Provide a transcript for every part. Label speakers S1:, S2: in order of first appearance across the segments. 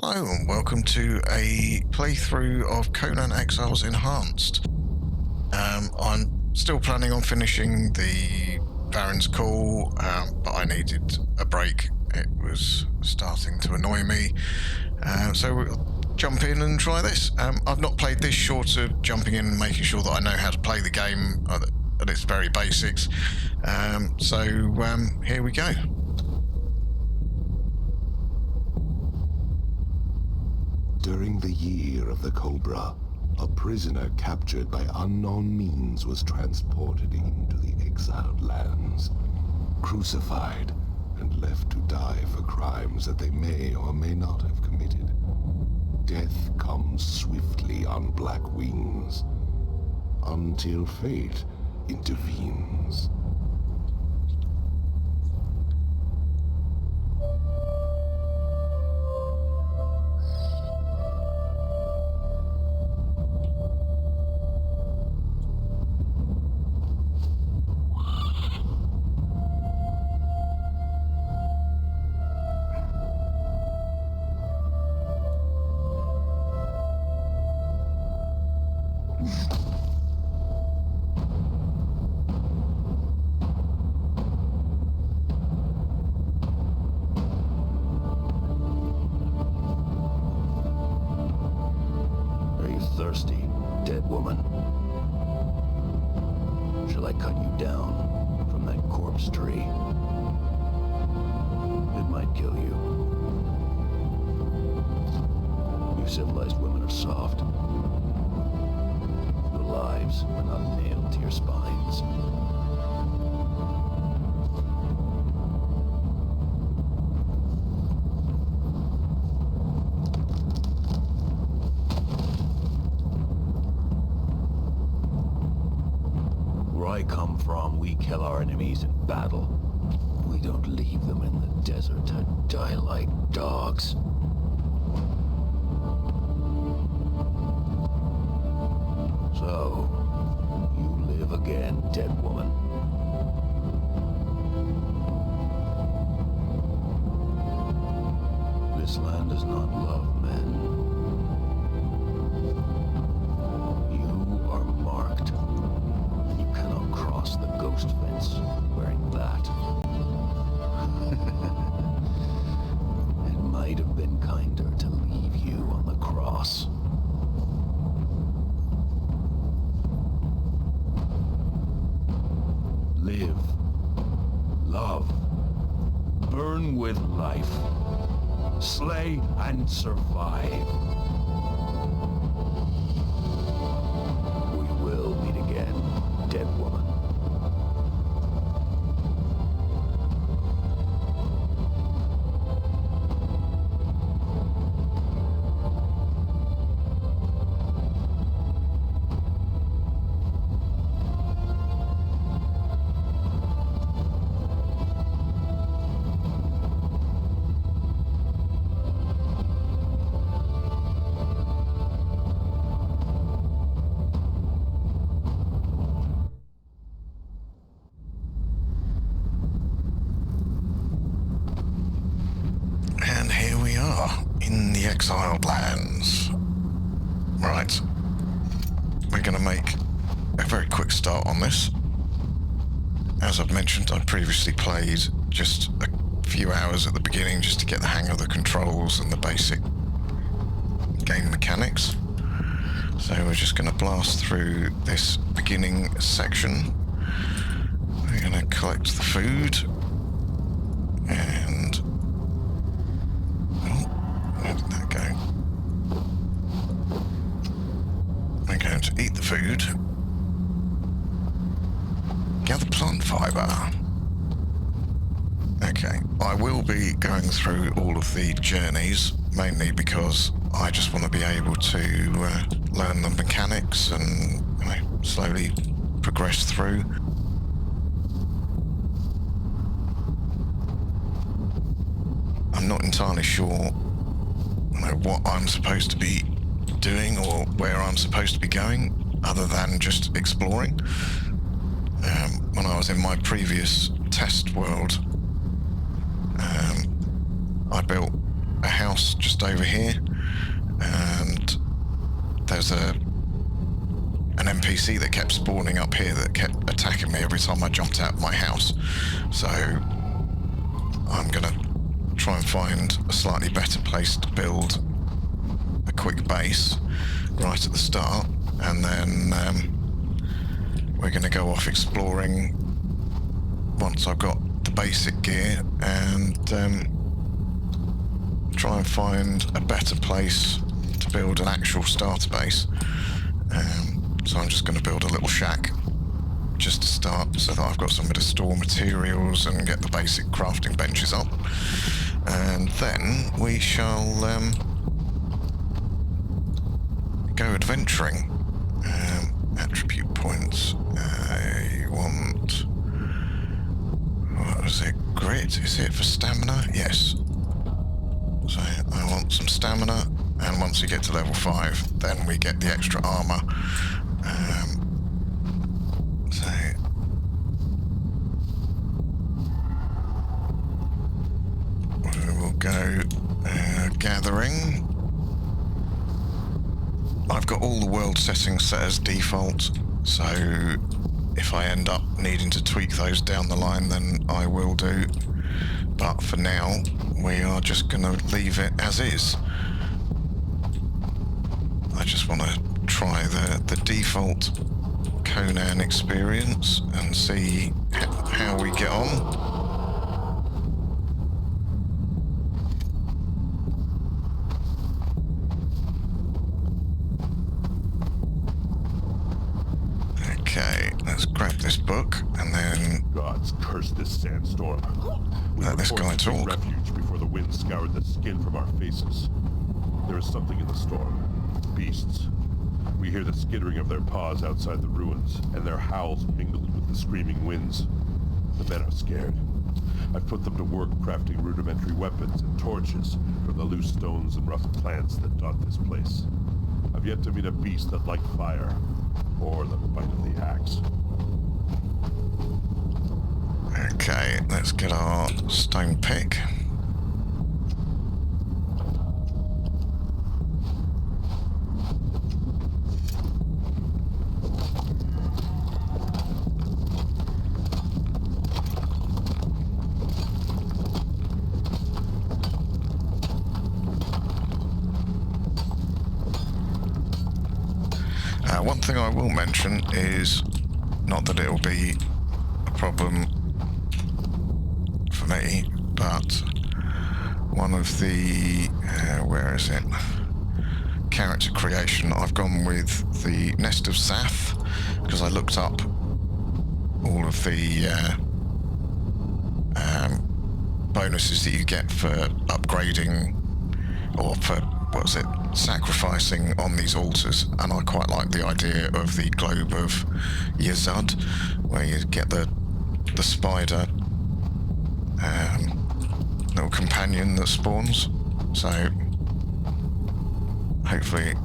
S1: Hello and welcome to a playthrough of Conan Exiles Enhanced. I'm still planning on finishing the Baron's Call, but I needed a break. It was starting to annoy me, so we'll jump in and try this. I've not played this short of jumping in and making sure that I know how to play the game at its very basics. Here we go.
S2: During the year of the Cobra, a prisoner captured by unknown means was transported into the Exiled lands, crucified, and left to die for crimes that they may or may not have committed. Death comes swiftly on black wings, until fate intervenes.
S3: Thirsty, dead woman. Shall I cut you down from that corpse tree? It might kill you. You civilized women are soft. Your lives are not nailed to your spines. I come from, we kill our enemies in battle. We don't leave them in the desert to die like dogs. So, you live again, dead woman. This land does not love men. You are marked. Cross the ghost fence wearing that. It might have been kinder to leave you on the cross. Live, love, burn with life, slay and survive. We will meet again, dead woman.
S1: In the Exiled lands. Right. We're going to make a very quick start on this. As I've mentioned, I previously played just a few hours at the beginning just to get the hang of the controls and the basic game mechanics. So we're just going to blast through this beginning section. We're going to collect the food and where did that go? We're going to eat the food. Gather plant fiber. Okay, I will be going through all of the journeys, mainly because I just want to be able to learn the mechanics and slowly progress through. I'm not entirely sure what I'm supposed to be doing or where I'm supposed to be going, other than just exploring. When I was in my previous test world, I built a house just over here, and there's an NPC that kept spawning up here that kept attacking me every time I jumped out of my house. So I'm gonna try and find a slightly better place to build a quick base right at the start, and then we're gonna go off exploring once I've got the basic gear, and try and find a better place to build an actual starter base. So I'm just going to build a little shack just to start, so that I've got somewhere to store materials and get the basic crafting benches up. And then we shall go adventuring. Attribute points. I want... what was it? Grit? Is it for stamina? Yes. So I want some stamina, and once we get to level 5, then we get the extra armor. So we will go gathering. I've got all the world settings set as default, so if I end up needing to tweak those down the line, then I will do. But for now, we are just going to leave it as is. I just want to try the default Conan experience and see how we get on. Okay, let's grab this book and then
S4: Gods curse this sandstorm. We
S1: let this
S4: were
S1: guy
S4: forced to take
S1: talk.
S4: refuge before the wind scoured the skin from our faces. There is something in the storm. Beasts. We hear the skittering of their paws outside the ruins, and their howls mingled with the screaming winds. The men are scared. I've put them to work crafting rudimentary weapons and torches from the loose stones and rough plants that dot this place. I've yet to meet a beast that liked fire, or the bite of the axe.
S1: Okay, let's get our stone pick. One thing I will mention is, not that it'll be a problem for me, but one of the, where is it? Character creation, I've gone with the Nest of Sath, because I looked up all of the bonuses that you get for upgrading, or for, what was it, sacrificing on these altars, and I quite like the idea of the globe of Exiled, where you get the spider little companion that spawns. So hopefully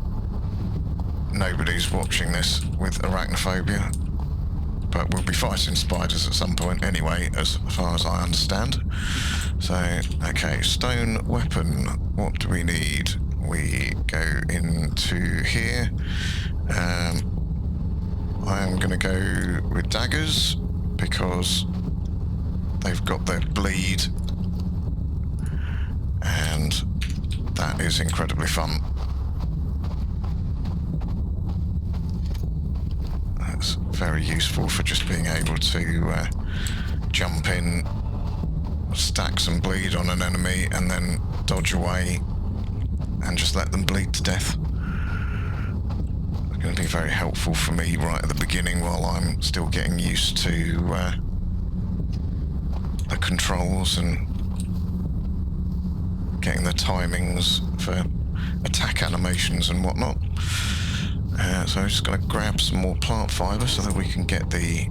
S1: nobody's watching this with arachnophobia, but we'll be fighting spiders at some point anyway, as far as I understand. So, okay, stone weapon, what do we need? We go into here. I am going to go with daggers because they've got their bleed, and that is incredibly fun. That's very useful for just being able to jump in, stack some bleed on an enemy, and then dodge away and just let them bleed to death. It's going to be very helpful for me right at the beginning while I'm still getting used to the controls and getting the timings for attack animations and whatnot. So I'm just going to grab some more plant fibre so that we can get the...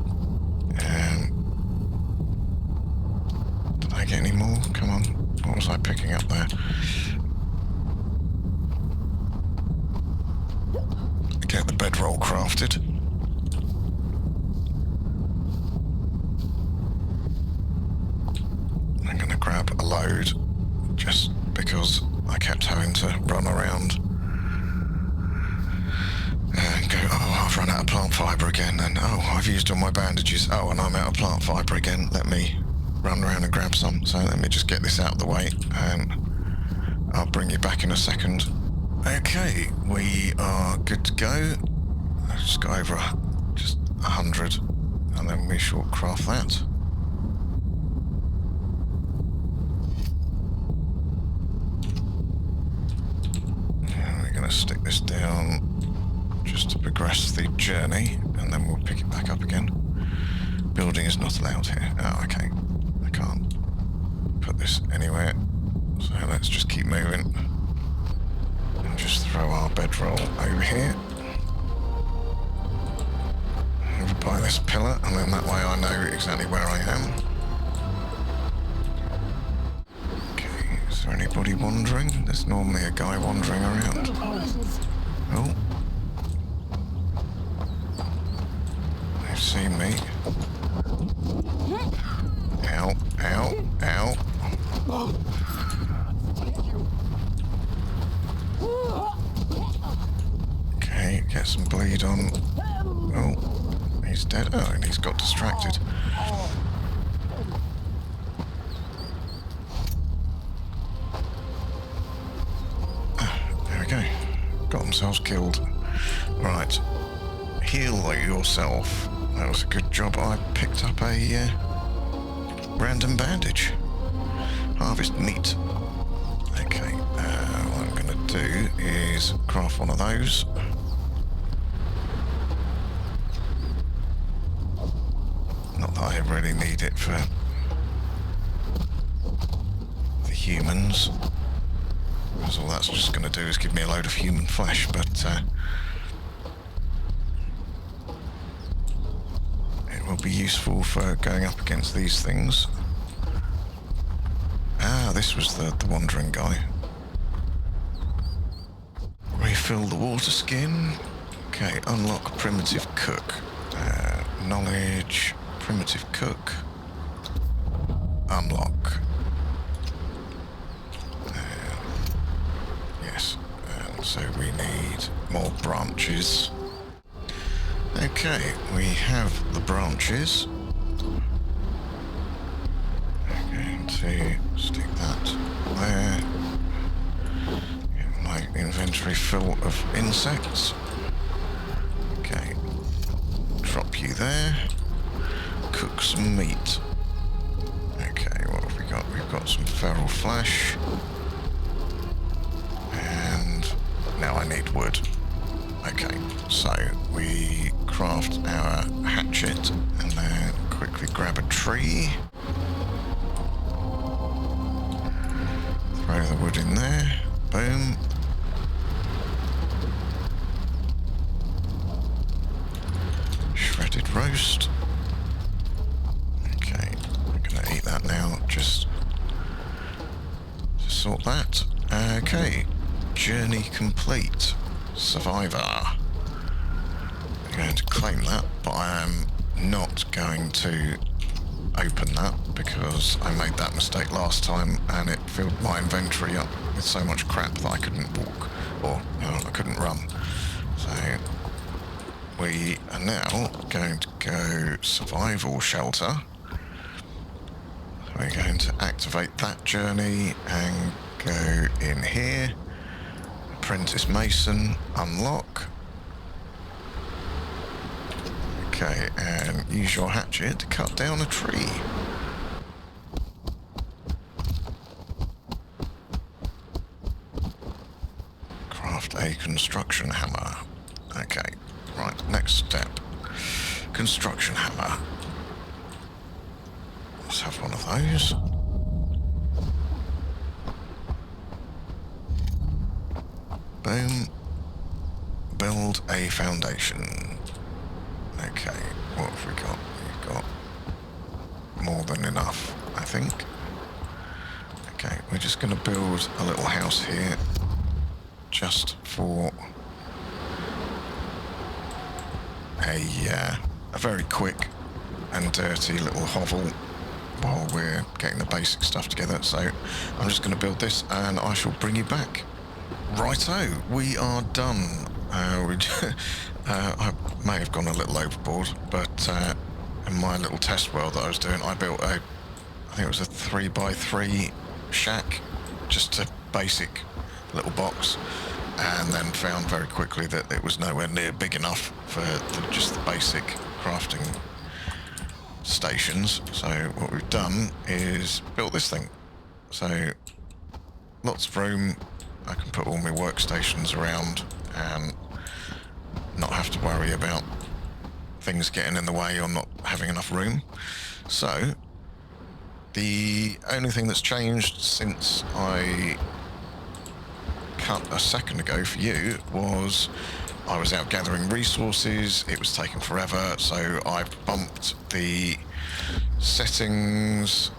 S1: did I get any more? Come on. What was I picking up there? Get the bedroll crafted. I'm going to grab a load just because I kept having to run around and go, oh, I've run out of plant fibre again, and oh, I've used all my bandages, oh, and I'm out of plant fibre again, let me run around and grab some. So let me just get this out of the way, and I'll bring you back in a second. Okay, we are good to go. I've just got over just 100, and then we shall craft that. And we're going to stick this down just to progress the journey, and then we'll pick it back up again. Building is not allowed here. Oh, okay. I can't put this anywhere. So let's just keep moving. And just throw our bedroll over here. Over by this pillar, and then that way I know exactly where I am. Okay, is there anybody wandering? There's normally a guy wandering around. Oh. They've seen me. Ow, ow, ow. Okay, get some bleed on. Oh, he's dead. Oh, and he's got distracted. There we go. Got themselves killed. Right. Heal yourself. That was a good job. I picked up a random bandage. Harvest meat. Okay, what I'm going to do is craft one of those. Not that I really need it for the humans, because all that's just going to do is give me a load of human flesh, but it will be useful for going up against these things. Ah, this was the wandering guy. Refill the water skin. Okay, unlock primitive cook. Knowledge, primitive cook. Unlock. Yes, so we need more branches. Okay, we have the branches. To stick that there. Get my inventory full of insects. Okay, drop you there. Cook some meat. Okay, what have we got? We've got some feral flesh. And now I need wood. Okay, so we craft our hatchet and then quickly grab a tree. Throw the wood in there. Boom. Shredded roast. Okay, I'm gonna eat that now, just to sort that. Okay, journey complete. Survivor. I'm going to claim that, but I am not going to open that because I made that mistake last time and it filled my inventory up with so much crap that I couldn't walk, or I couldn't run. So we are now going to go survival shelter. So we're going to activate that journey and go in here. Apprentice Mason, unlock. Okay, and use your hatchet to cut down a tree. Craft a construction hammer. Okay, right, next step. Construction hammer. Let's have one of those. Boom. Build a foundation. Okay, what have we got? We've got more than enough, I think. Okay, we're just going to build a little house here, just for a very quick and dirty little hovel while we're getting the basic stuff together. So I'm just going to build this and I shall bring you back. Righto, we are done. I may have gone a little overboard, but in my little test world that I was doing, I built I think it was a 3x3 shack, just a basic little box, and then found very quickly that it was nowhere near big enough for just the basic crafting stations. So what we've done is built this thing. So lots of room. I can put all my workstations around and not have to worry about things getting in the way or not having enough room. So the only thing that's changed since I cut a second ago for you was I was out gathering resources. It was taking forever, so I bumped the settings,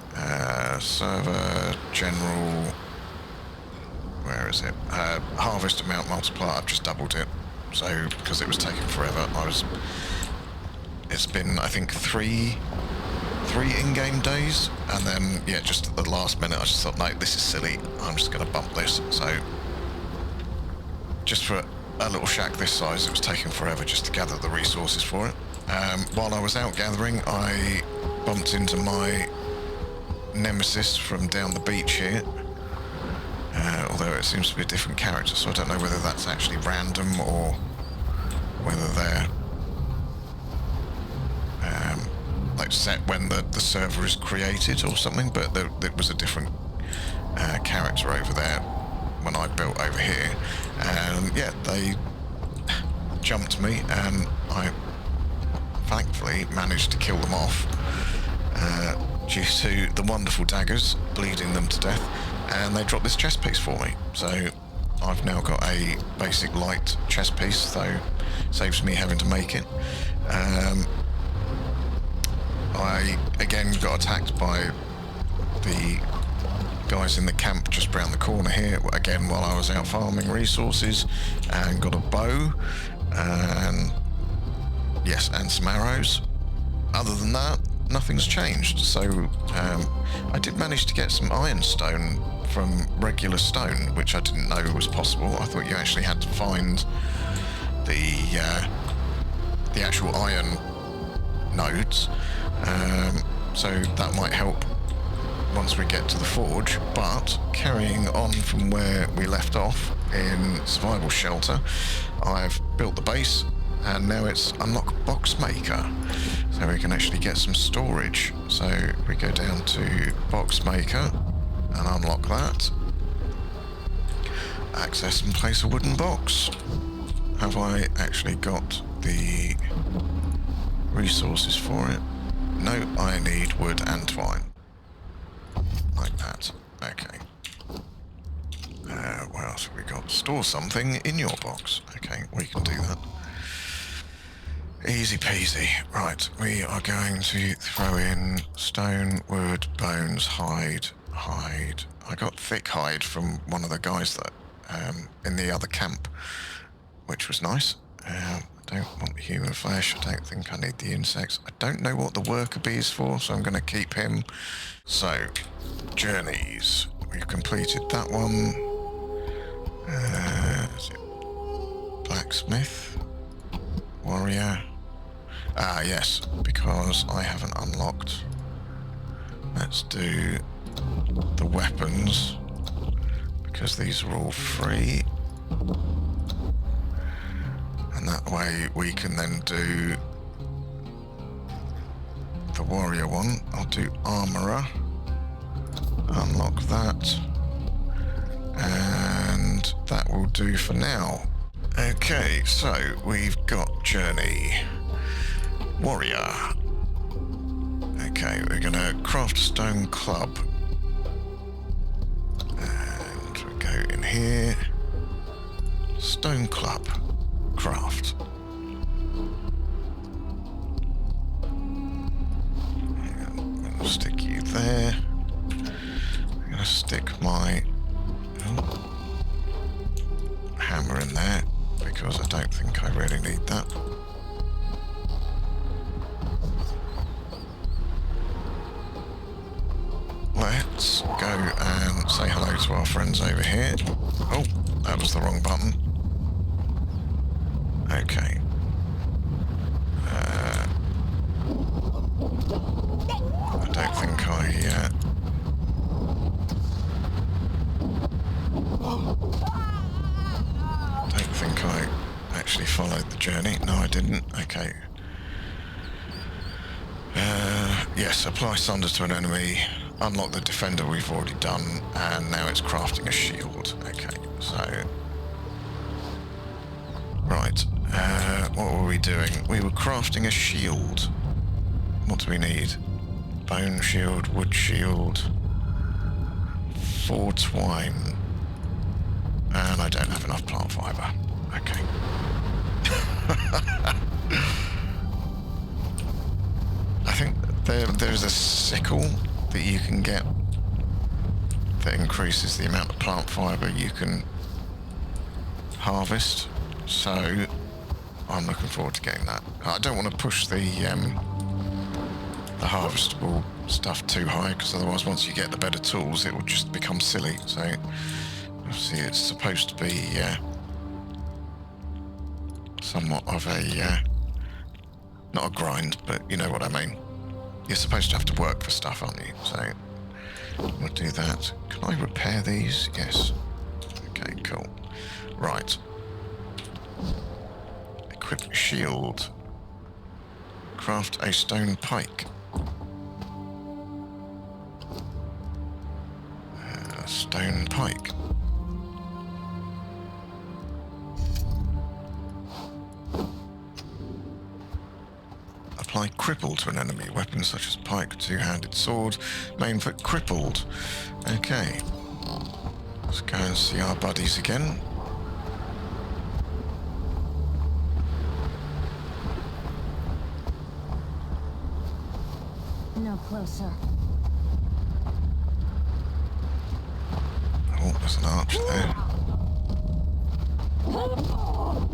S1: server, general, where is it? Harvest amount multiplier, I've just doubled it. So, because it was taking forever, it's been, I think, three in-game days, and then, yeah, just at the last minute, I just thought, no, this is silly, I'm just going to bump this. So, just for a little shack this size, it was taking forever just to gather the resources for it. While I was out gathering, I bumped into my nemesis from down the beach here, although it seems to be a different character, so I don't know whether that's actually random or whether they're like set when the server is created or something, but there was a different character over there when I built over here, and yeah, they jumped me and I thankfully managed to kill them off due to the wonderful daggers bleeding them to death, and they dropped this chest piece for me. So I've now got a basic light chest piece, so saves me having to make it. I again got attacked by the guys in the camp just round the corner here, again while I was out farming resources, and got a bow and yes, and some arrows. Other than that, nothing's changed. So I did manage to get some ironstone from regular stone, which I didn't know was possible. I thought you actually had to find the actual iron nodes, so that might help once we get to the forge. But carrying on from where we left off in survival shelter, I've built the base, and now it's unlock box maker, so we can actually get some storage. So we go down to box maker and unlock that. Access and place a wooden box. Have I actually got the resources for it? No, I need wood and twine. Like that. Okay. What else have we got? Store something in your box. Okay, we can do that. Easy peasy. Right, we are going to throw in stone, wood, bones, hide. I got thick hide from one of the guys that in the other camp, which was nice. I don't want the human flesh. I don't think I need the insects. I don't know what the worker bee is for, so I'm going to keep him. So, journeys. We've completed that one. Is it blacksmith? Warrior? Ah, yes, because I haven't unlocked. Let's do the weapons, because these are all free. And that way we can then do the warrior one. I'll do armorer. Unlock that. And that will do for now. Okay, so we've got journey. Warrior. Okay, we're gonna craft a stone club. And we go in here. Stone club. Craft. I'm going to stick you there. I'm going to stick my hammer in there, because I don't think I really need that. say hello to our friends over here. Oh, that was the wrong button. Okay. I don't think I... don't think I actually followed the journey. No, I didn't. Okay. Yes, apply Sunder to an enemy, unlock the defender we've already done, and now it's crafting a shield. Okay, so... Right, what were we doing? We were crafting a shield. What do we need? Bone shield, wood shield, 4 twine. And I don't have enough plant fibre. Okay. I think there's a sickle that you can get that increases the amount of plant fibre you can harvest. So I'm looking forward to getting that. I don't want to push the harvestable stuff too high, because otherwise once you get the better tools it will just become silly. So obviously it's supposed to be somewhat of a not a grind, but you know what I mean. You're supposed to have to work for stuff, aren't you? So we'll do that. Can I repair these? Yes. Okay, cool. Right. Equip shield. Craft a stone pike. Stone pike. Apply cripple to an enemy. Weapons such as pike, two-handed sword, main for crippled. Okay. Let's go and see our buddies again.
S5: No closer.
S1: Oh, there's an arch there. Oh,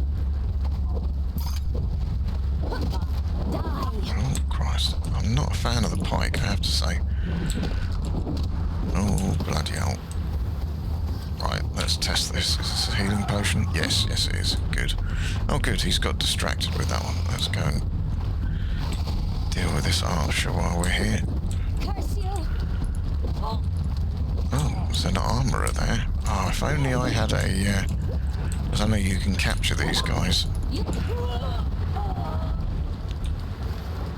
S1: Christ. I'm not a fan of the pike, I have to say. Oh, bloody hell. Right, let's test this. Is this a healing potion? Yes, yes it is. Good. Oh, good, he's got distracted with that one. Let's go and deal with this archer while we're here.
S5: Curse you!
S1: Oh, there's an armourer there. Oh, if only I had a... because I know you can capture these guys.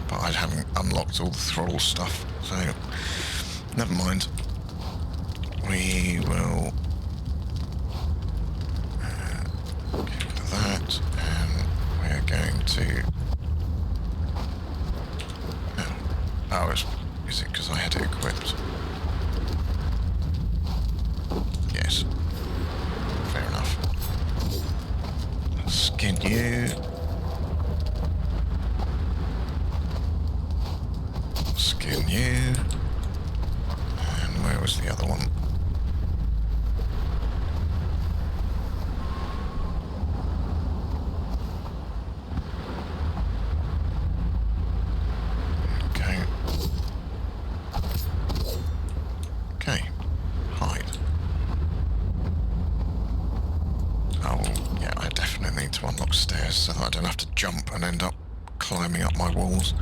S1: But I haven't unlocked all the thrall stuff, so never mind. We will get rid of that, and we're going to... Oh, is it because I had it equipped? Yes. Fair enough. Skin you. Skin you. And where was the other one? Okay. Okay. Hide. Oh, yeah, I definitely need to unlock stairs so that I don't have to jump and end up climbing up my walls.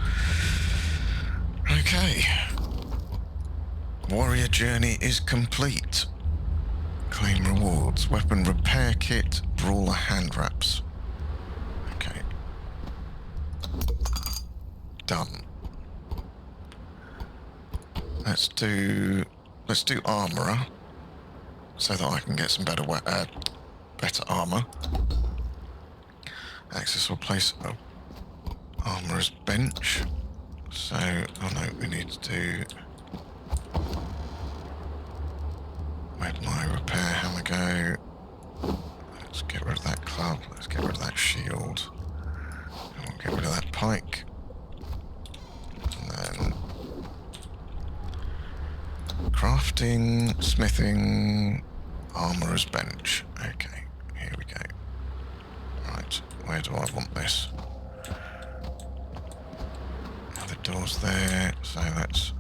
S1: Okay. Warrior journey is complete. Claim rewards. Weapon repair kit. Brawler hand wraps. Okay. Done. Let's do armourer, so that I can get some better armour. Access or place of armourer's bench. So, oh no, we need to do... Where'd my repair hammer go? Let's get rid of that club, let's get rid of that shield. And we'll get rid of that pike. And then... crafting, smithing, armourer's bench. Okay, here we go. Right, where do I want this? The door's there, so let's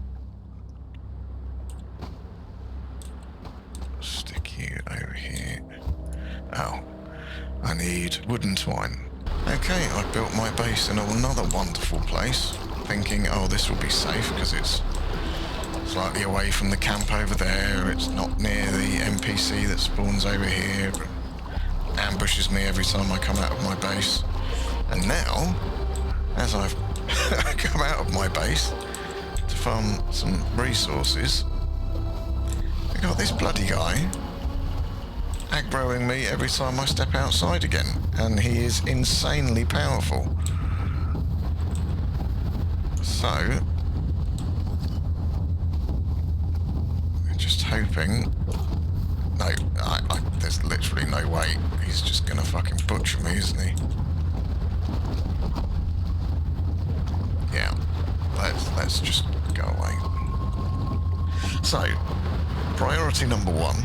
S1: I need wooden twine. Okay, I built my base in another wonderful place, thinking, oh, this will be safe because it's slightly away from the camp over there. It's not near the NPC that spawns over here, but ambushes me every time I come out of my base. And now, as I've come out of my base to farm some resources, I got this bloody guy aggroing me every time I step outside again, and he is insanely powerful. So, just hoping. No, there's literally no way. He's just gonna fucking butcher me, isn't he? Yeah, let's just go away. So, priority number one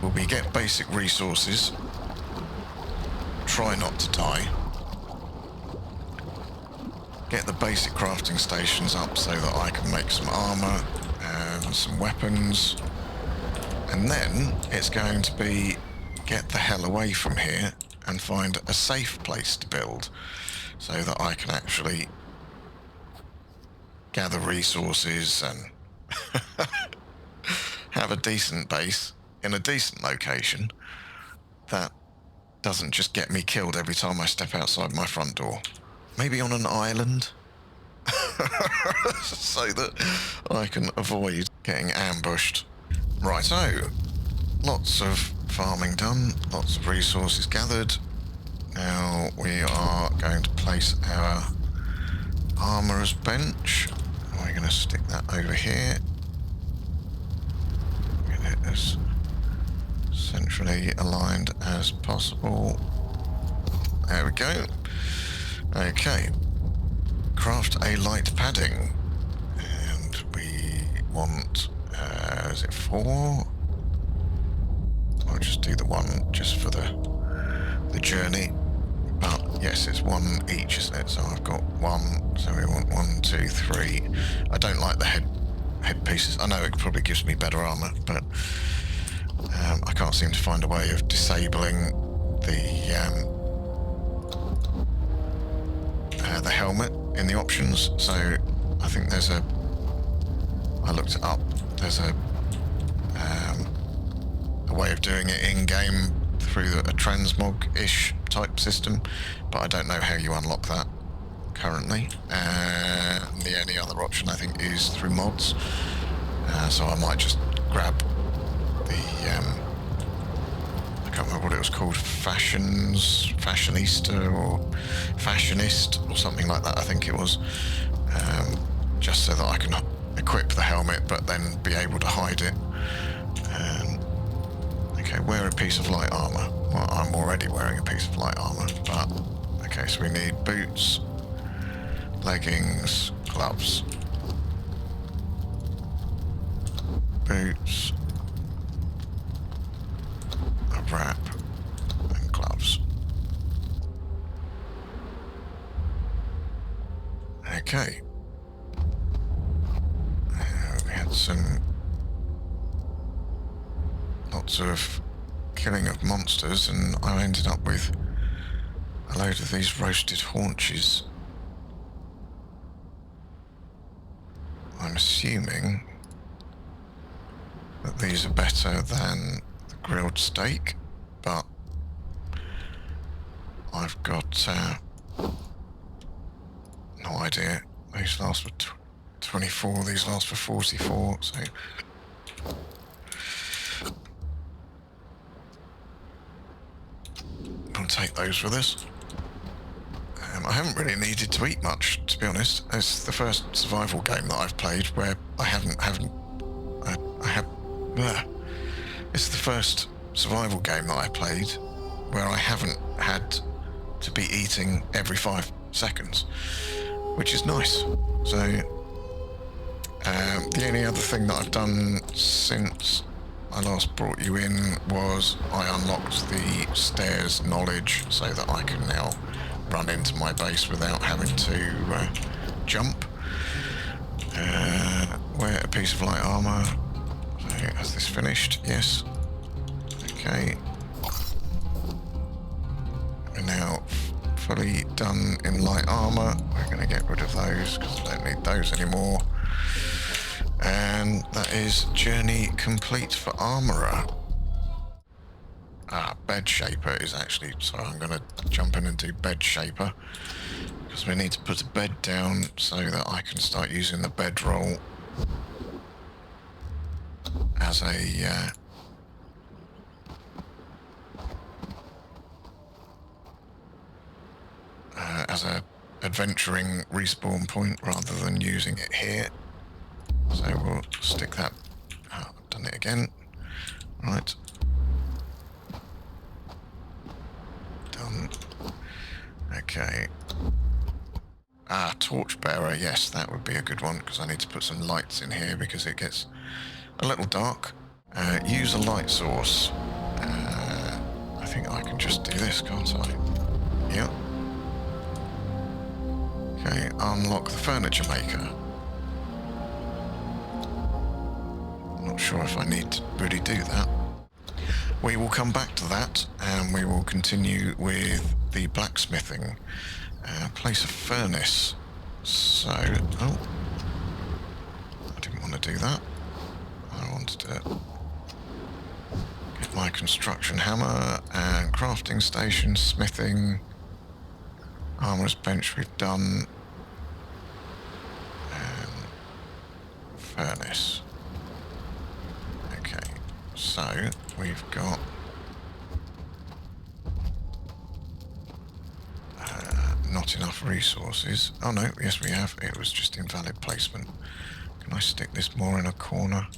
S1: will be get basic resources, try not to die, get the basic crafting stations up so that I can make some armor and some weapons, and then it's going to be get the hell away from here and find a safe place to build so that I can actually gather resources and have a decent base in a decent location that doesn't just get me killed every time I step outside my front door. Maybe on an island so that I can avoid getting ambushed. Righto, lots of farming done, lots of resources gathered. Now we are going to place our armourer's bench. We're going to stick that over here. Get it as centrally aligned as possible. There we go. Okay. Craft a light padding. And we want, is it 4? I'll just do the one just for the journey. But yes, it's 1 each, isn't it? So I've got 1, so we want 1, 2, 3. I don't like the head pieces. I know it probably gives me better armour, but I can't seem to find a way of disabling the helmet in the options. So I think there's I looked it up. There's a way of doing it in game through a transmog-ish type system, but I don't know how you unlock that currently. The only other option I think is through mods. So I might just grab the I can't remember what it was called, Fashionista or Fashionist or something like that, I think it was, just so that I can equip the helmet but then be able to hide it. Okay, wear a piece of light armor. Well, I'm already wearing a piece of light armor, but okay, so we need boots, leggings, gloves. Boots, a wrap, and gloves. Okay. We had lots of killing of monsters, and I ended up with a load of these roasted haunches. I'm assuming that these are better than the grilled steak, but I've got no idea. These last for 24, these last for 44, so we'll take those with us. I haven't really needed to eat much, to be honest. It's the first survival game that I've played where it's the first survival game that I played where I haven't had to be eating every 5 seconds, which is nice. So, the only other thing that I've done since I last brought you in was I unlocked the stairs knowledge so that I can now run into my base without having to jump. Wear a piece of light armor. So, has this finished? Yes. Okay. fully done in light armor. We're going to get rid of those because I don't need those anymore. And that is journey complete for armorer. Bed shaper is actually, so I'm going to jump in and do bed shaper because we need to put a bed down so that I can start using the bedroll as a adventuring respawn point rather than using it here. So we'll stick that. I've done it again. Right. Done. Okay. Torchbearer. Yes, that would be a good one because I need to put some lights in here because it gets a little dark. Use a light source. I think I can just do this, can't I? Yep. Okay, unlock the furniture maker. I'm not sure if I need to really do that. We will come back to that and we will continue with the blacksmithing. Place a furnace. So, I didn't want to do that. I wanted to get my construction hammer and crafting station, smithing, armorer's bench we've done, and furnace. Okay, so we've got not enough resources. Oh no, yes we have. It was just invalid placement. Can I stick this more in a corner?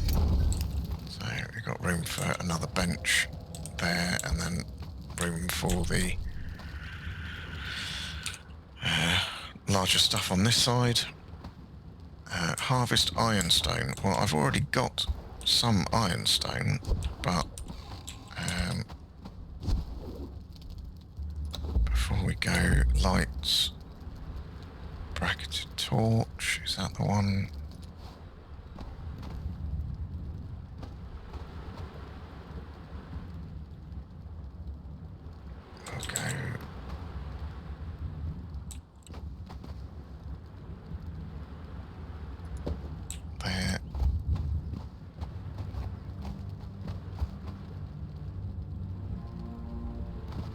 S1: So we've got room for another bench there, and then room for the larger stuff on this side. Harvest ironstone. Well, I've already got some ironstone, but before we go, lights, bracketed torch, is that the one? Okay. There.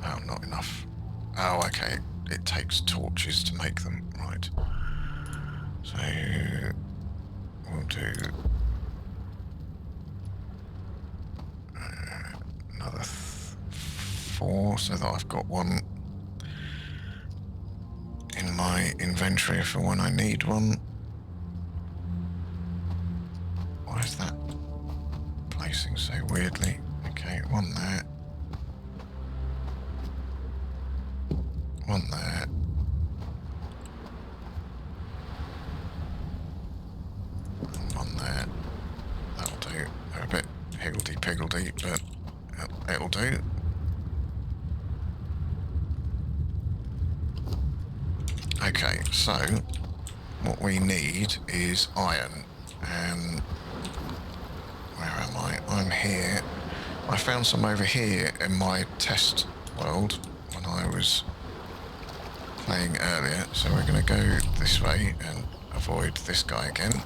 S1: Oh, not enough. Oh, okay. It takes torches to make them. Right. So, we'll do another 4 so that I've got one in my inventory for when I need one. Why is that placing so weirdly? Okay, one there. One there. And one there. That'll do. They're a bit higgledy-piggledy, but it'll do. Okay, so what we need is iron. And where am I? I'm here. I found some over here in my test world when I was playing earlier, so we're going to go this way and avoid this guy again.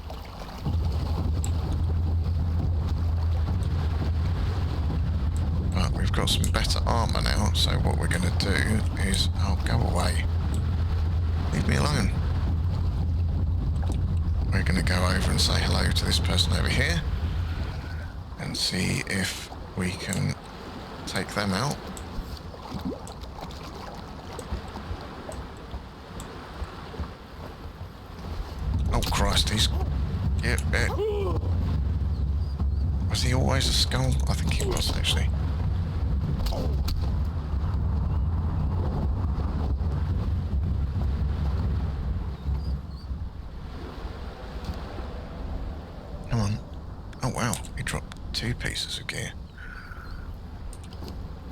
S1: But we've got some better armor now, so what we're going to do is, oh, go away. Leave me alone. We're going to go over and say hello to this person over here and see if we can take them out. Oh Christ, he's... Yeah, was he always a skull? I think he was, actually. Come on. Oh wow, he dropped 2 pieces of gear.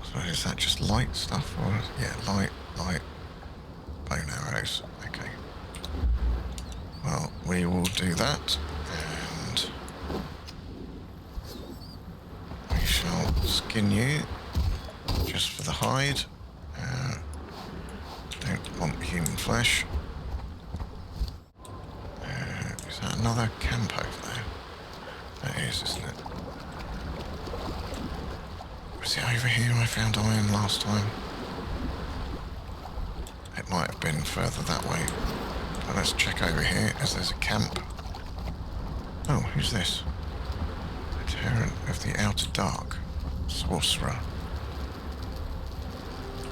S1: So is that just light stuff? Or yeah, light, bone arrows. Okay. Well, we will do that, and we shall skin you just for the hide. Don't want the human flesh. Is that another camp over there? That is, isn't it? Was it over here I found iron last time? It might have been further that way. But let's check over here as there's a camp. Oh, who's this? Adherent of the Outer Dark. Sorcerer.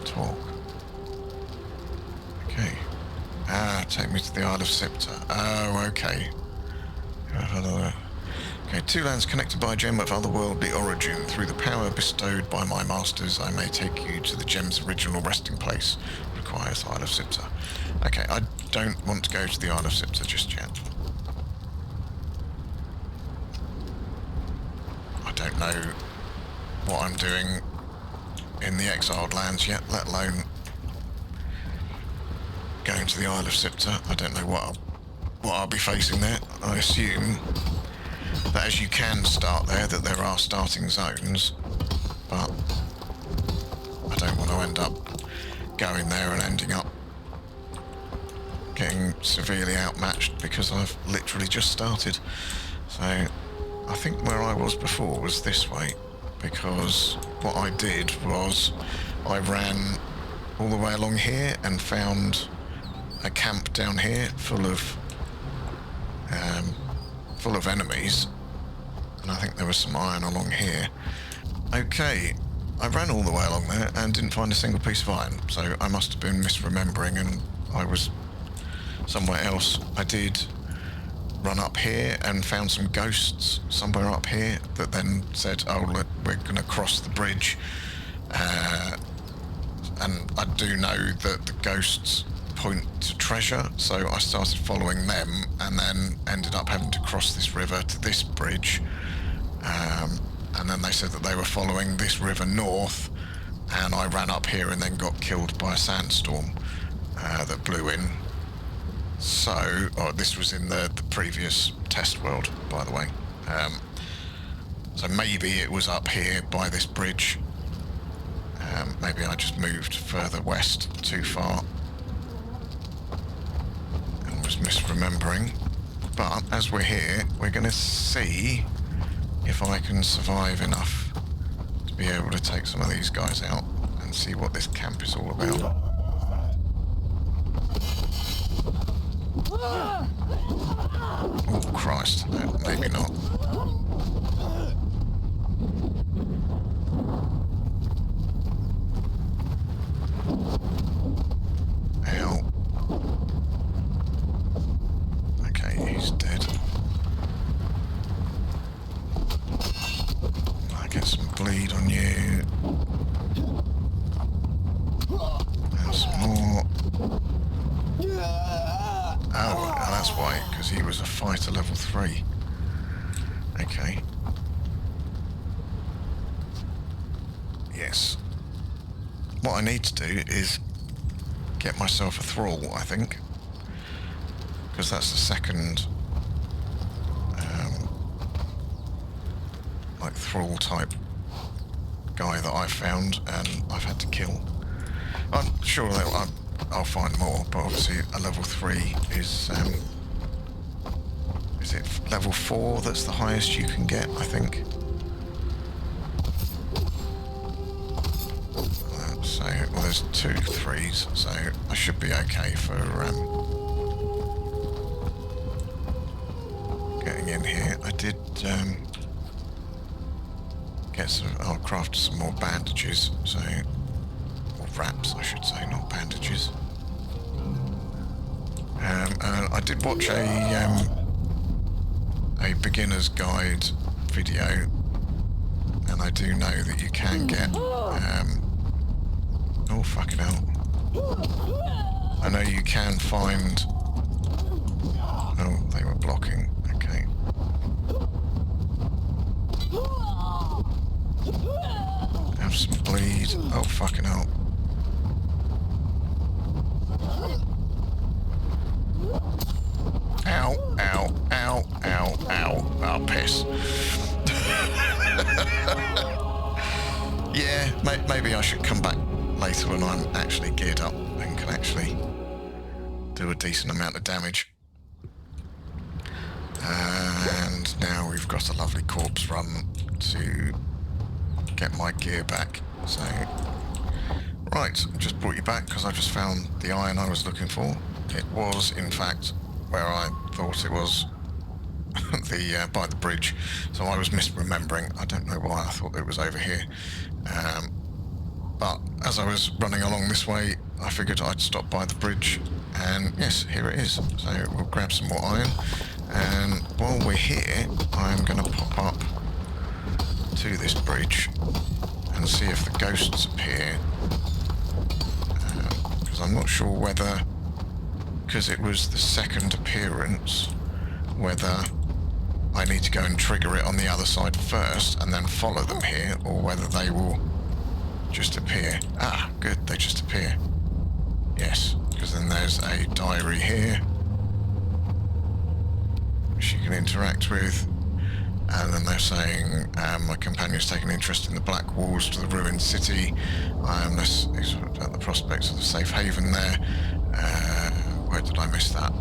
S1: Talk. Okay. Take me to the Isle of Sipta. Oh, okay. Okay, two lands connected by a gem of otherworldly origin. Through the power bestowed by my masters, I may take you to the gem's original resting place. Requires Isle of Sipta. Okay, I don't want to go to the Isle of Sipta just yet. I don't know what I'm doing in the Exiled lands yet, let alone going to the Isle of Sipta. I don't know what I'll be facing there. I assume that as you can start there, that there are starting zones, but I don't want to end up going there and ending up getting severely outmatched because I've literally just started. So I think where I was before was this way, because what I did was I ran all the way along here and found a camp down here full of enemies, and I think there was some iron along here. Okay, I ran all the way along there and didn't find a single piece of iron, so I must have been misremembering and I was somewhere else. I did run up here and found some ghosts somewhere up here that then said, oh look, we're going to cross the bridge, and I do know that the ghosts point to treasure, so I started following them and then ended up having to cross this river to this bridge, and then they said that they were following this river north, and I ran up here and then got killed by a sandstorm that blew in. So, this was in the previous test world, by the way. So maybe it was up here by this bridge. Maybe I just moved further west too far and was misremembering. But as we're here, we're going to see if I can survive enough to be able to take some of these guys out and see what this camp is all about. Oh Christ, maybe not. Ow. Okay, he's dead. I get some bleed on you. And some more. Oh, that's why, because he was a fighter level 3. Okay. Yes. What I need to do is get myself a thrall, I think. Because that's the second like thrall type guy that I've found and I've had to kill. I'm sure that I'll find more, but obviously a level 3 is it level 4 that's the highest you can get, I think. So, well, there's 2 3s, so I should be okay for getting in here. I did get some, I'll craft some more bandages, so, or wraps I should say, not bandages. And I did watch a beginner's guide video, and I do know that you can get oh fucking hell. I know you can find... Oh, they were blocking. Okay. Have some bleed. Oh fucking hell. Ow, ow, ow, ow, ow. Oh, piss. Yeah, maybe I should come back later when I'm actually geared up and can actually do a decent amount of damage. And now we've got a lovely corpse run to get my gear back. So, right, I've just brought you back because I just found the iron I was looking for. It was, in fact, where I thought it was, by the bridge. So I was misremembering. I don't know why I thought it was over here. But as I was running along this way, I figured I'd stop by the bridge, and yes, here it is. So we'll grab some more iron, and while we're here, I'm going to pop up to this bridge and see if the ghosts appear. Because I'm not sure whether, because it was the second appearance, whether I need to go and trigger it on the other side first and then follow them here, or whether they will just appear. Ah, good, they just appear. Yes, because then there's a diary here which you can interact with, and then they're saying, my companion's taken interest in the black walls to the ruined city. I am less about the prospects of the safe haven there. Where did I miss that?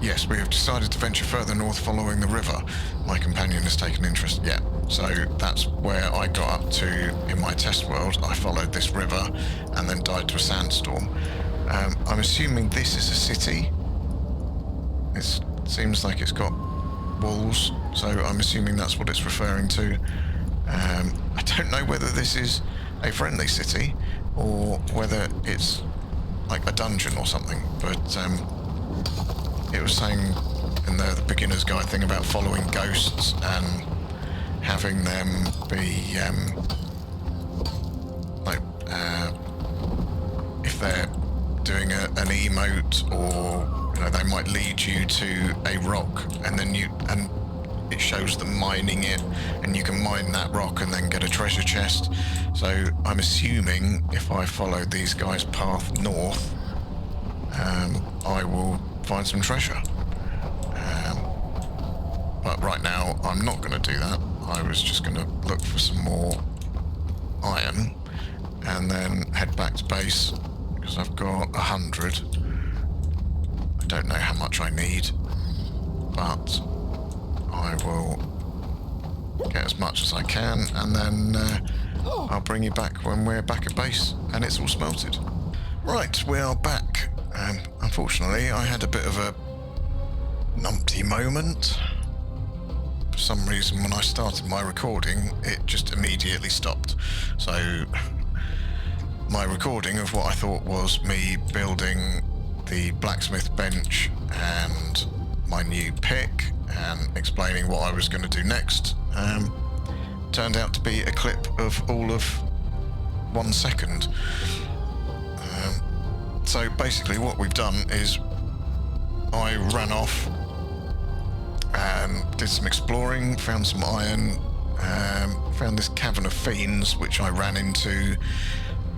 S1: Yes, we have decided to venture further north following the river. My companion has taken interest. Yeah, so that's where I got up to in my test world. I followed this river and then died to a sandstorm. I'm assuming this is a city. It seems like it's got walls, so I'm assuming that's what it's referring to. I don't know whether this is a friendly city or whether it's like a dungeon or something, but it was saying in the beginner's guide thing about following ghosts and having them be if they're doing an emote, or they might lead you to a rock and then it shows them mining it, and you can mine that rock and then get a treasure chest. So I'm assuming if I follow these guys' path north, I will find some treasure. But right now I'm not going to do that. I was just going to look for some more iron and then head back to base, because I've got 100. I don't know how much I need, but I will get as much as I can, and then I'll bring you back when we're back at base and it's all smelted. Right, we are back. Unfortunately, I had a bit of a numpty moment. For some reason, when I started my recording, it just immediately stopped. So my recording of what I thought was me building the blacksmith bench and my new pick and explaining what I was going to do next turned out to be a clip of all of 1 second. So basically what we've done is I ran off and did some exploring, found some iron, found this cavern of fiends which I ran into,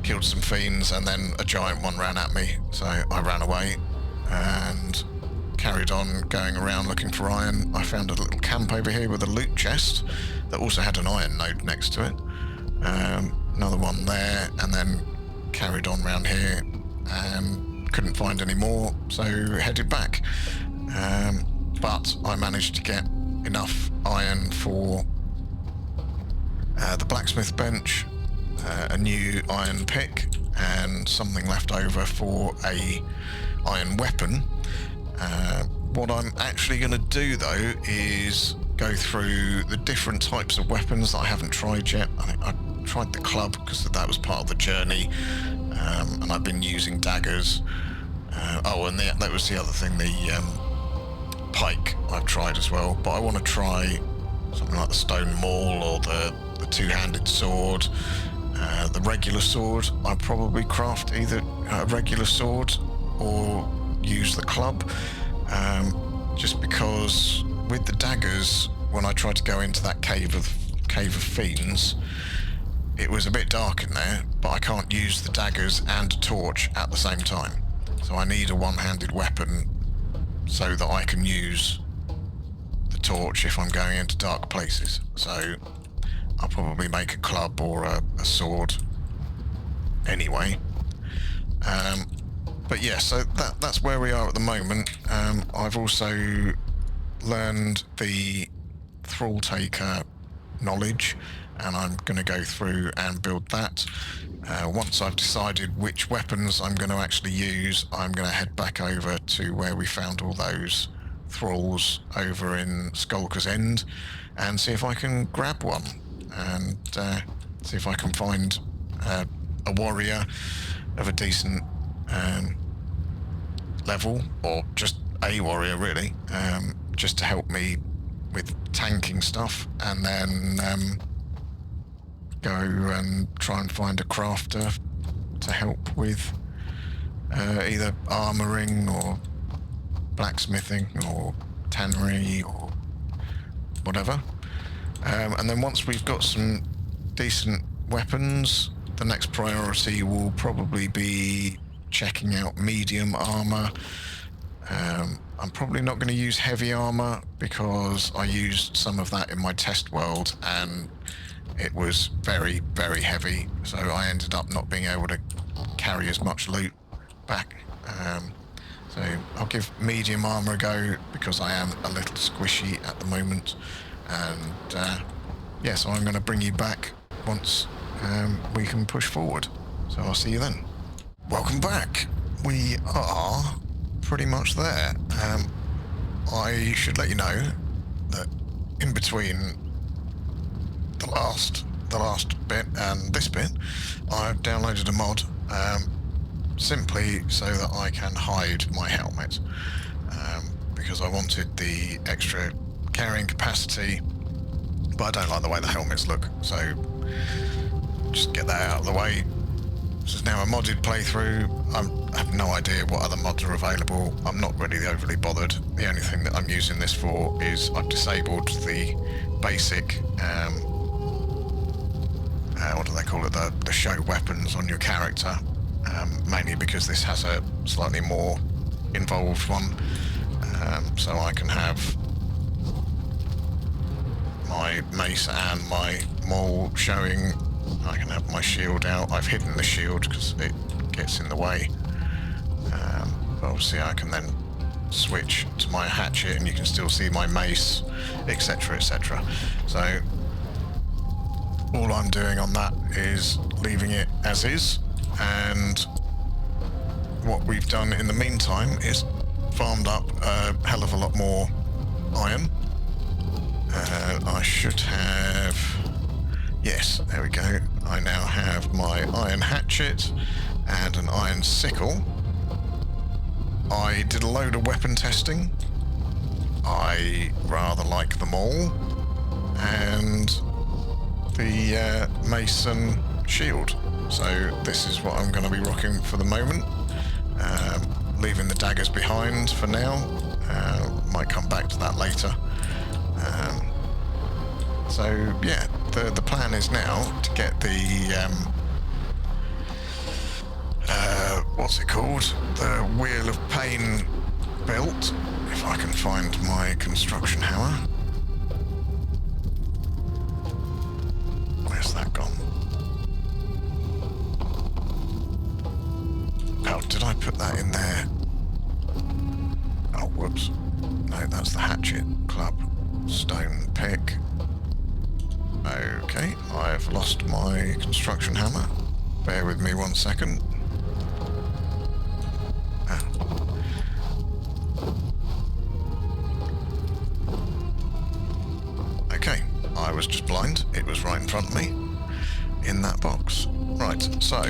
S1: killed some fiends, and then a giant one ran at me, so I ran away and carried on going around looking for iron. I found a little camp over here with a loot chest that also had an iron node next to it. Another one there, and then carried on around here and couldn't find any more, so headed back. But I managed to get enough iron for the blacksmith bench, a new iron pick, and something left over for a iron weapon. What I'm actually going to do though is go through the different types of weapons that I haven't tried yet. I tried the club because that was part of the journey, and I've been using daggers. And that was the other thing, the pike I've tried as well, but I want to try something like the stone maul or the two-handed sword. The regular sword, I'll probably craft either a regular sword or use the club, just because with the daggers, when I tried to go into that cave of fiends, it was a bit dark in there, but I can't use the daggers and a torch at the same time. So I need a one-handed weapon so that I can use the torch if I'm going into dark places. So I'll probably make a club or a sword anyway. But yeah, so that's where we are at the moment. I've also learned the Thrall Taker knowledge, and I'm going to go through and build that. Once I've decided which weapons I'm going to actually use, I'm going to head back over to where we found all those thralls over in Skulker's End and see if I can grab one and see if I can find a warrior of a decent level, or just a warrior really, just to help me with tanking stuff, and then go and try and find a crafter to help with either armoring or blacksmithing or tannery or whatever. And then once we've got some decent weapons, the next priority will probably be checking out medium armor. I'm probably not going to use heavy armor because I used some of that in my test world and it was very, very heavy, so I ended up not being able to carry as much loot back. So I'll give medium armor a go because I am a little squishy at the moment. And yeah, so I'm going to bring you back once we can push forward. So I'll see you then. Welcome back. We are pretty much there. I should let you know that in between the last bit and this bit, I've downloaded a mod simply so that I can hide my helmet, because I wanted the extra carrying capacity, but I don't like the way the helmets look, so just get that out of the way. This is now a modded playthrough. I have no idea what other mods are available. I'm not really overly bothered. The only thing that I'm using this for is I've disabled the basic what do they call it, the show weapons on your character, mainly because this has a slightly more involved one, so I can have my mace and my maul showing. I can have my shield out. I've hidden the shield because it gets in the way, but obviously I can then switch to my hatchet and you can still see my mace, etc, etc. So all I'm doing on that is leaving it as is, and what we've done in the meantime is farmed up a hell of a lot more iron. I should have... Yes, there we go. I now have my iron hatchet and an iron sickle. I did a load of weapon testing. I rather like them all. And the mace and shield. So this is what I'm going to be rocking for the moment. Leaving the daggers behind for now. Might come back to that later. So yeah, the plan is now to get the what's it called? The Wheel of Pain built. If I can find my construction hammer. Where's that gone? Oh, did I put that in there? Oh, whoops. No, that's the hatchet club. Stone pick. Okay, I've lost my construction hammer. Bear with me 1 second. Ah. Okay, I was just blind. It was right in front of me in that box. Right, so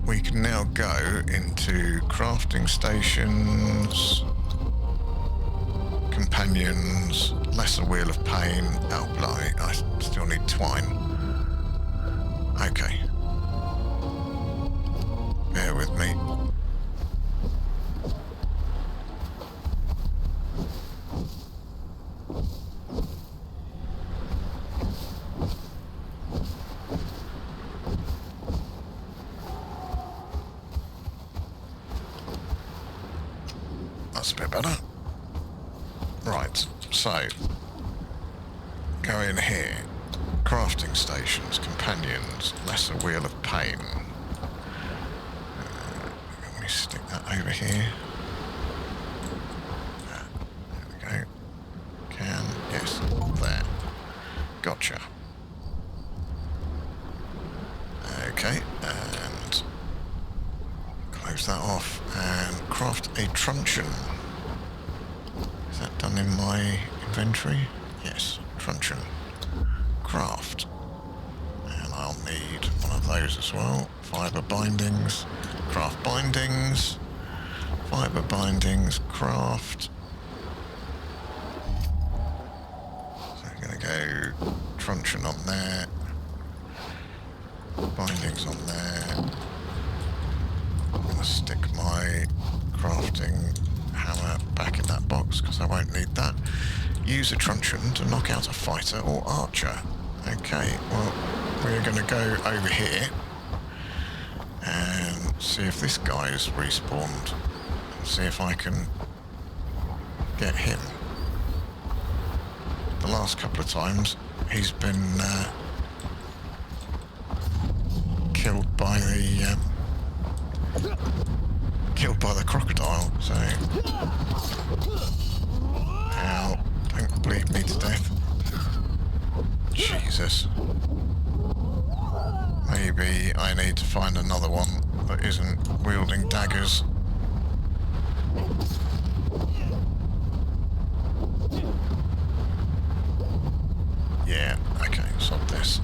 S1: we can now go into crafting stations, companions, lesser Wheel of Pain. Oh, blimey, I still need twine. Okay. Bear with me. That's a bit better. Right, so go in here. Crafting stations, companions, lesser wheel of pain. Let me stick that over here. There we go. Can, yes, there. Gotcha. Okay, and close that off and craft a truncheon. Is that done in my inventory? Yes, truncheon. Craft. And I'll need one of those as well. Fibre bindings. Craft bindings. Fibre bindings. Craft. So I'm going to go truncheon on there. Bindings on there. I'm going to stick my crafting hammer back in that box because I won't need that. Use a truncheon to knock out a fighter or archer. Okay, well, we're going to go over here and see if this guy is respawned. See if I can get him. The last couple of times he's been killed by the crocodile. So, ow! Don't bleed me to death. Jesus. Maybe I need to find another one that isn't wielding daggers. Yeah, okay, stop this.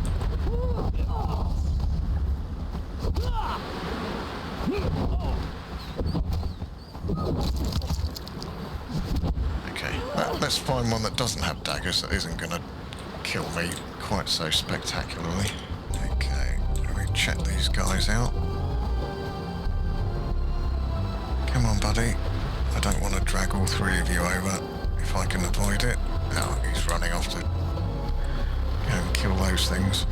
S1: Okay, let's find one that doesn't have daggers that isn't going to kill me quite so spectacularly. Okay, let me check these guys out. Come on, buddy. I don't want to drag all three of you over if I can avoid it. Oh, he's running off to go and kill those things.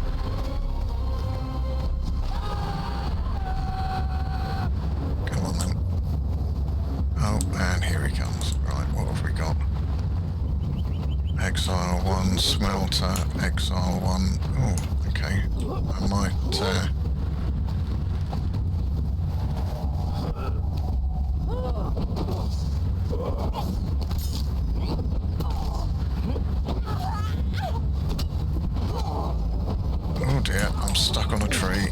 S1: Come on then. Oh, and here he comes. Right, what have we got? Exile 1, Smelter, Exile 1. Oh, okay. I might, Oh dear, I'm stuck on a tree.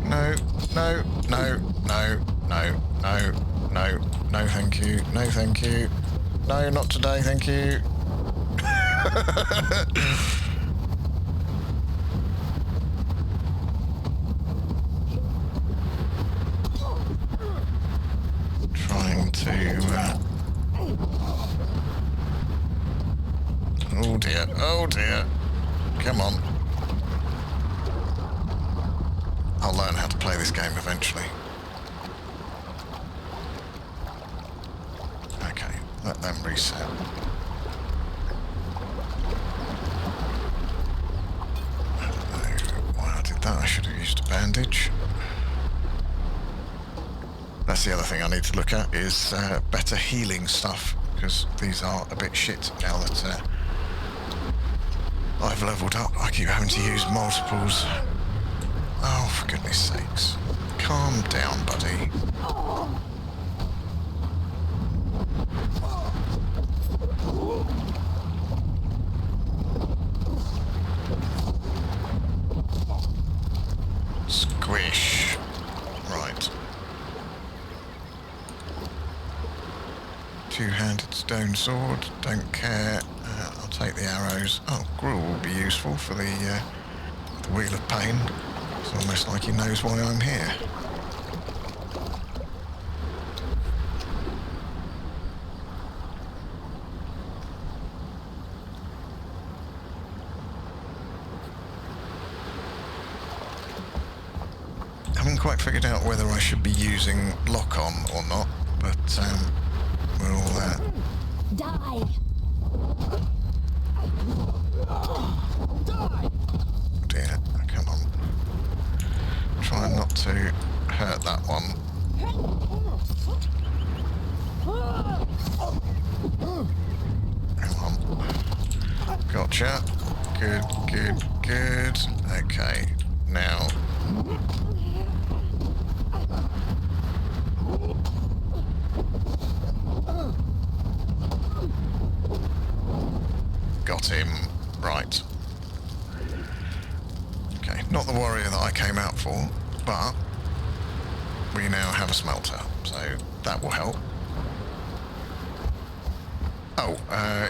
S1: No, no, no, no, no, no, no, no thank you, no thank you. No, not today, thank you. Trying to, oh dear, come on. I'll learn how to play this game eventually. Okay, let them reset. I don't know why I did that. I should have used a bandage. That's the other thing I need to look at is better healing stuff, because these are a bit shit now that I've leveled up. I keep having to use multiples. Oh, for goodness sakes. Calm down, buddy. Squish. Right. Two-handed stone sword. Don't care. I'll take the arrows. Oh, gruel will be useful for the wheel of pain. It's almost like he knows why I'm here. I haven't quite figured out whether I should be using lock-on or not, but we'll...
S5: Die!
S1: Dear, come on. Try not to hurt that one. Gotcha. Good, good, good. Okay, now. Got him. Right. Okay, not the warrior that I came out for, but we now have a smelter, so that will help. Oh,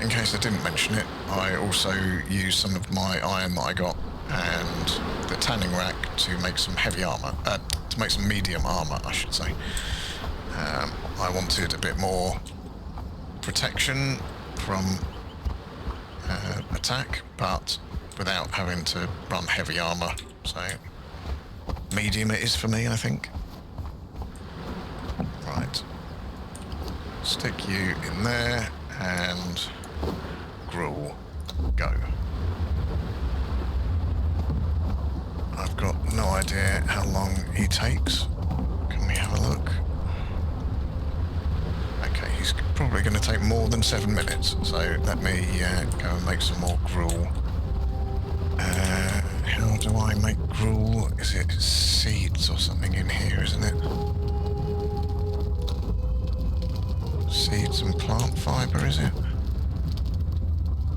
S1: in case I didn't mention it, I also used some of my iron that I got and the tanning rack to make some heavy armour, to make some medium armour, I should say. I wanted a bit more protection from attack, but without having to run heavy armour, so medium it is for me, I think. Right. Stick you in there. And gruel, go. I've got no idea how long he takes. Can we have a look? Okay, he's probably going to take more than 7 minutes, so let me go and make some more gruel. How do I make gruel? Is it seeds or something in here, isn't it? Seeds and plant fibre, is it?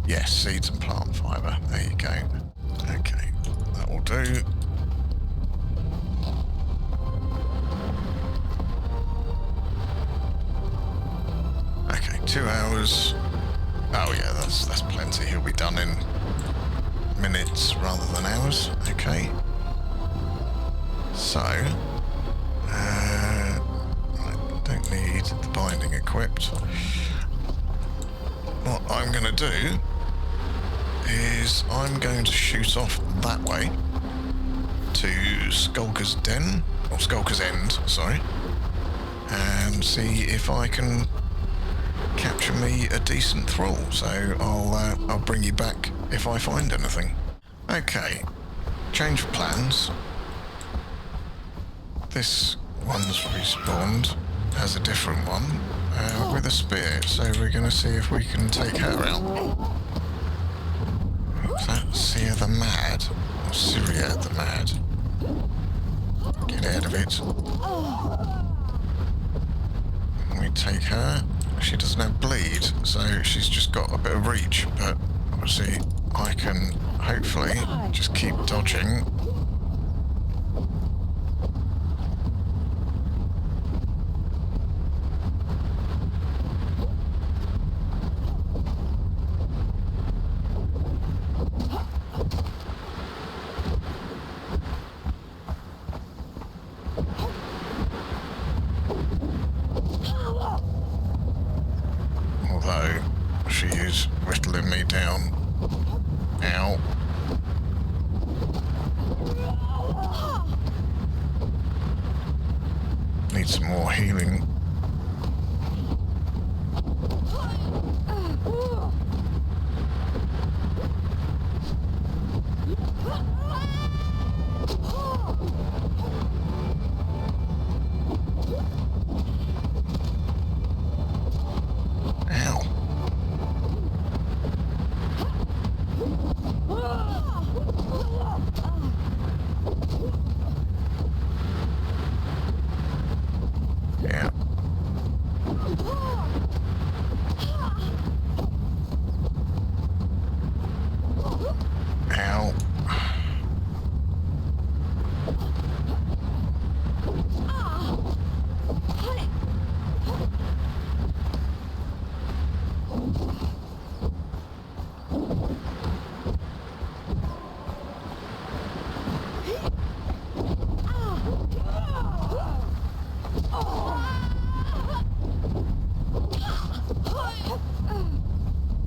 S1: Yes, seeds and plant fibre. There you go. Okay, that will do. Okay, 2 hours. Oh yeah, that's plenty. He'll be done in minutes rather than hours. Okay. So, don't need the binding equipped. What I'm going to do is I'm going to shoot off that way to Skulker's Den, or Skulker's End, sorry, and see if I can capture me a decent thrall. So I'll bring you back if I find anything. Okay, change of plans. This one's respawned as a different one with a spear, so we're going to see if we can take her out. Is that Sia the Mad? Or Syria the Mad? Get out of it. We take her. She doesn't have bleed, so she's just got a bit of reach, but obviously I can hopefully just keep dodging. Although she is whittling me down. Ow. Need some more healing.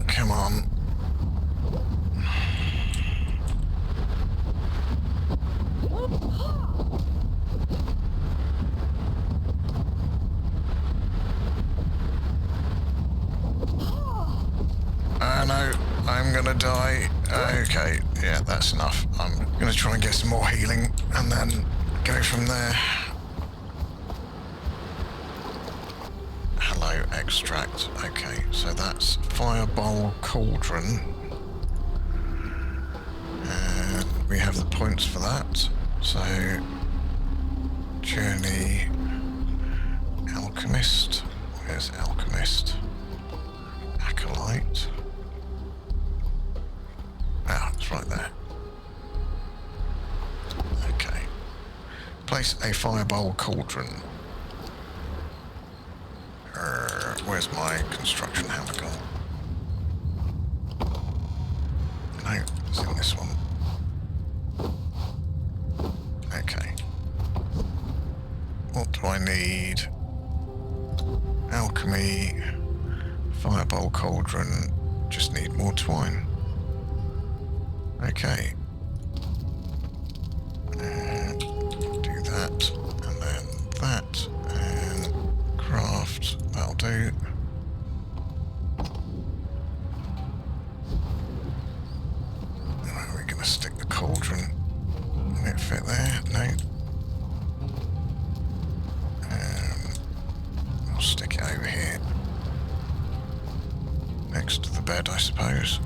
S1: Come on. Oh no, I'm gonna die. Okay, yeah, that's enough. I'm gonna try and get some more healing and then go from there. Hello, extract. Okay, so that's Fireball Cauldron. we have the points for that. So, journey, alchemist. Where's alchemist? Acolyte. Ah, it's right there. Okay. Place a fireball cauldron. Where's my construction hammer gone? No, it's in this one. Okay. What do I need? Alchemy, fireball cauldron, just need more twine. Okay. Do that, and then that, and craft, that'll do. Are we going to stick the cauldron? Will it fit there? No. I'll stick it over here. Next to the bed, I suppose.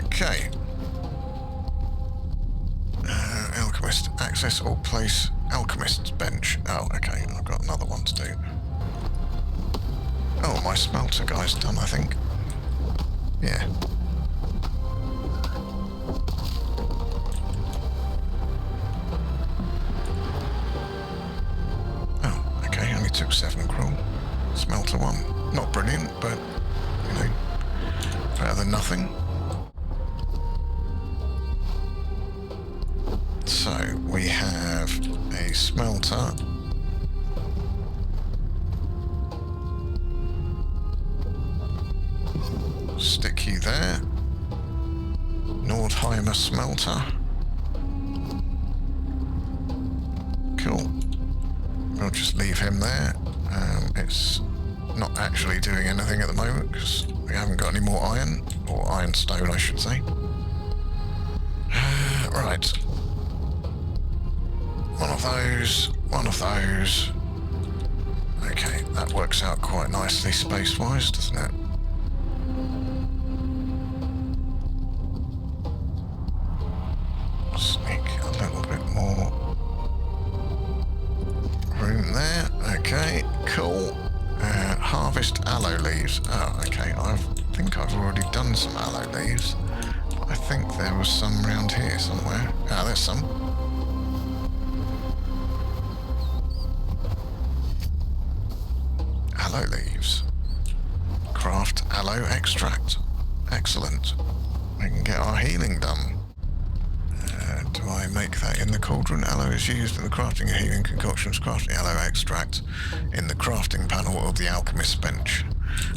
S1: Okay. Alchemist, access or place alchemist's bench. Oh, okay, I've got another one to do. Oh, my smelter guy's done, I think. Yeah. Oh, okay, only took 7 crawl. Smelter 1. Not brilliant, but, you know, better than nothing. So, we have a smelter. Stick you there. Nordheimer smelter. Cool. We'll just leave him there. It's not actually doing anything at the moment because we haven't got any more iron, or ironstone I should say. Right. One of those. Okay, that works out quite nicely space-wise, doesn't it? Sneak a little bit more room there. Okay, cool. Harvest aloe leaves. Oh, okay, I think I've already done some aloe leaves. I think there was some around here somewhere. Ah, there's some. Aloe leaves. Craft aloe extract. Excellent. We can get our healing done. Do I make that in the cauldron? Aloe is used in the crafting of healing concoctions. Crafting aloe extract in the crafting panel of the alchemist's bench.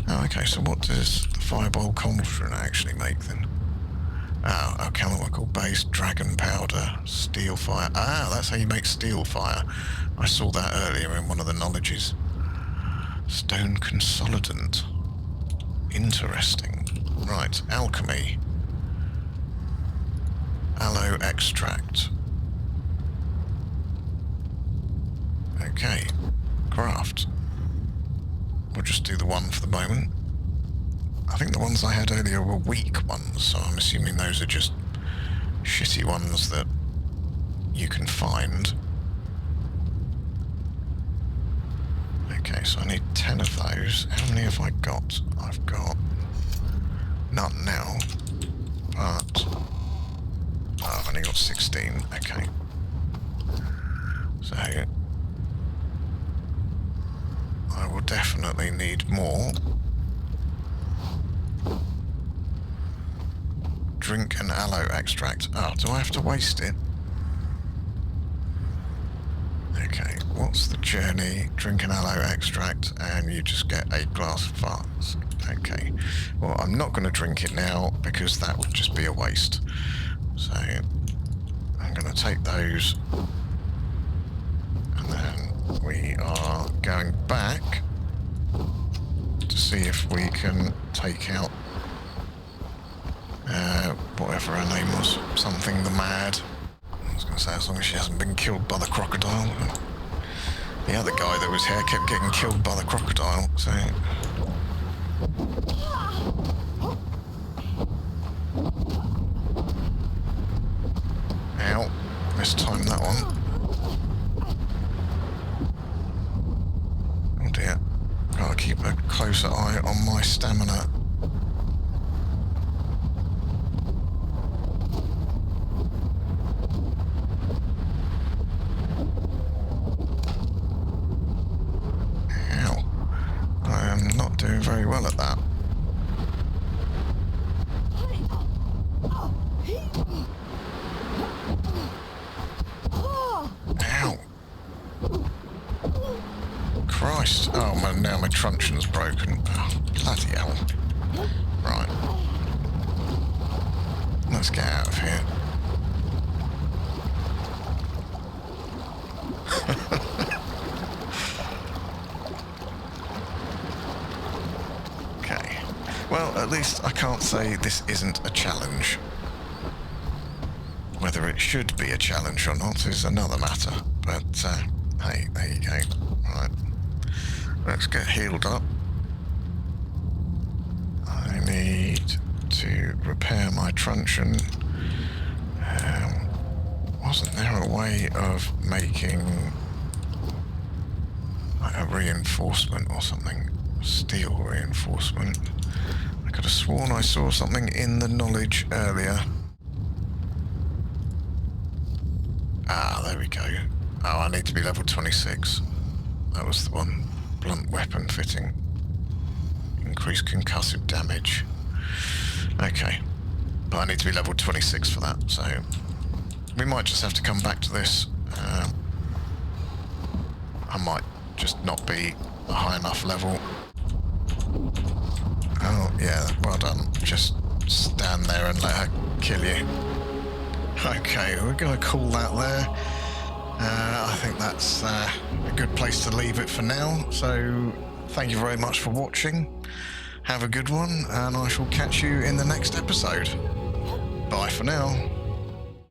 S1: Oh, okay, so what does the fireball cauldron actually make then? Oh, alchemical base, dragon powder, steel fire. Ah, that's how you make steel fire. I saw that earlier in one of the knowledges. Stone consolidant. Interesting. Right, alchemy. Aloe extract. Okay. Craft. We'll just do the one for the moment. I think the ones I had earlier were weak ones, so I'm assuming those are just shitty ones that you can find. Okay, so I need 10 of those. How many have I got? I've got none now, but I've only got 16. Okay. So I will definitely need more. Drink an aloe extract. Oh, do I have to waste it? Okay, what's the journey? Drink an aloe extract and you just get 8 glass flasks. Okay, well I'm not going to drink it now because that would just be a waste. So I'm going to take those and then we are going back to see if we can take out whatever her name was, something the Mad. I was going to say, as long as she hasn't been killed by the crocodile. The other guy that was here kept getting killed by the crocodile, so... mistimed that one. Oh dear. Gotta keep a closer eye on my stamina. Ow. I am not doing very well at that. Ow. Christ. Oh, man, now my truncheon's broken. Oh, bloody hell. Right. Let's get out of here. Okay. Well, at least I can't say this isn't a challenge. Whether it should be a challenge or not is another matter. But, hey, there you go. Right. Let's get healed up. I need to repair my truncheon. Wasn't there a way of making like a reinforcement or something? Steel reinforcement. I could have sworn I saw something in the knowledge earlier. Ah, there we go. Oh, I need to be level 26. That was the one. Blunt weapon fitting. Increased concussive damage. Okay. But I need to be level 26 for that, so we might just have to come back to this. I might just not be a high enough level. Oh, yeah, well done. Just stand there and let her kill you. Okay, we're going to call that there. I think that's a good place to leave it for now. So, thank you very much for watching. Have a good one, and I shall catch you in the next episode. Bye for now.